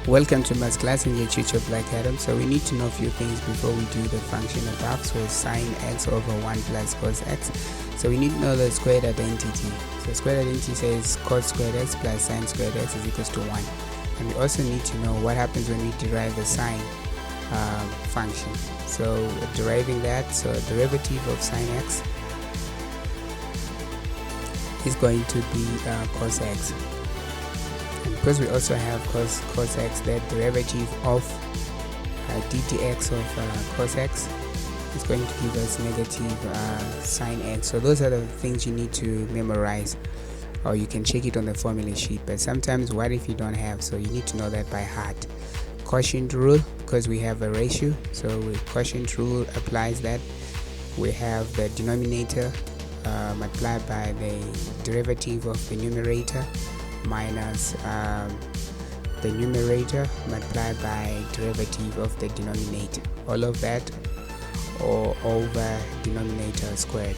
Welcome to math class in your tutor Black Adam. So we need to know a few things before we do the function above. So sine x over 1 plus cos x. So we need to know the squared identity. So squared identity says cos squared x plus sine squared x is equals to 1. And we also need to know what happens when we derive the sine function. So deriving that, so derivative of sine x is going to be cos x. And because we also have cos x, that derivative of dtx of cos x is going to give us negative sine x. So those are the things you need to memorize, or you can check it on the formula sheet. But sometimes, what if you don't have? So you need to know that by heart. Quotient rule, because we have a ratio, so quotient rule applies that we have the denominator multiplied by the derivative of the numerator minus the numerator multiplied by derivative of the denominator, all of that, or over denominator squared.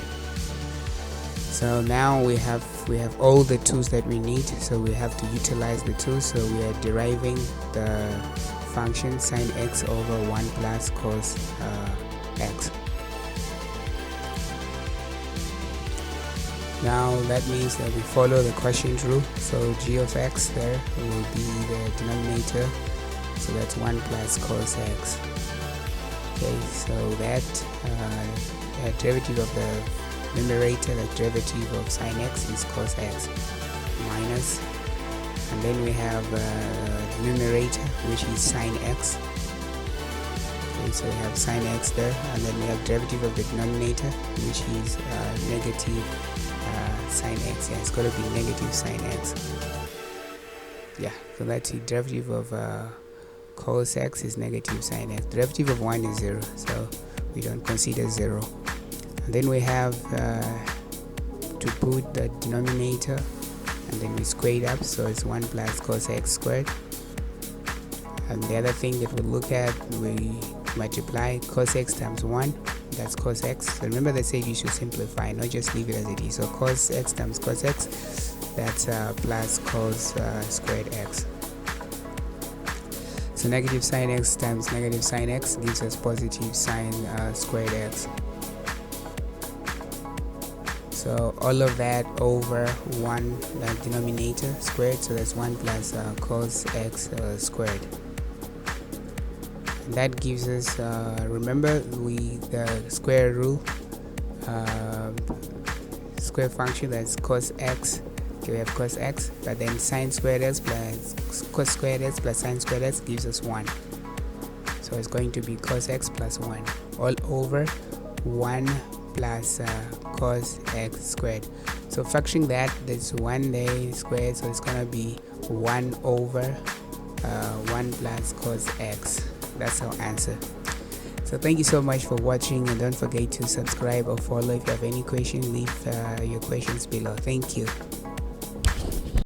So now we have all the tools that we need, so we have to utilize the tools. So we are deriving the function sine x over 1 plus cos x. Now that means that we follow the quotient rule. So g of x there will be the denominator, so that's 1 plus cos x. Okay, so that derivative of the numerator, the derivative of sine x is cos x minus, and then we have numerator, which is sine x. Okay, so we have sine x there, and then we have derivative of the denominator, which is negative sine x. Yeah, it's got to be negative sine x. Yeah, so that's the derivative of cos x is negative sine x. Derivative of 1 is 0, so we don't consider 0. And then we have to put the denominator, and then we square it up, so it's 1 plus cos x squared. And the other thing that we'll look at, we multiply cos x times 1, that's cos x. So remember, they said you should simplify, not just leave it as it is. So cos x times cos x, that's plus cos squared x. So negative sine x times negative sine x gives us positive sine squared x. So all of that over 1 denominator squared, so that's 1 plus cos x squared. And that gives us, remember, the square rule, square function, that's cos x. Okay, we have cos x, but then sine squared x plus cos squared x plus sine squared x gives us 1. So it's going to be cos x plus 1 all over 1 plus cos x squared. So factoring that, there's 1 there squared, so it's gonna be 1 over 1 plus cos x. That's our answer. So thank you so much for watching, and don't forget to subscribe or follow. If you have any questions, leave your questions below. Thank you.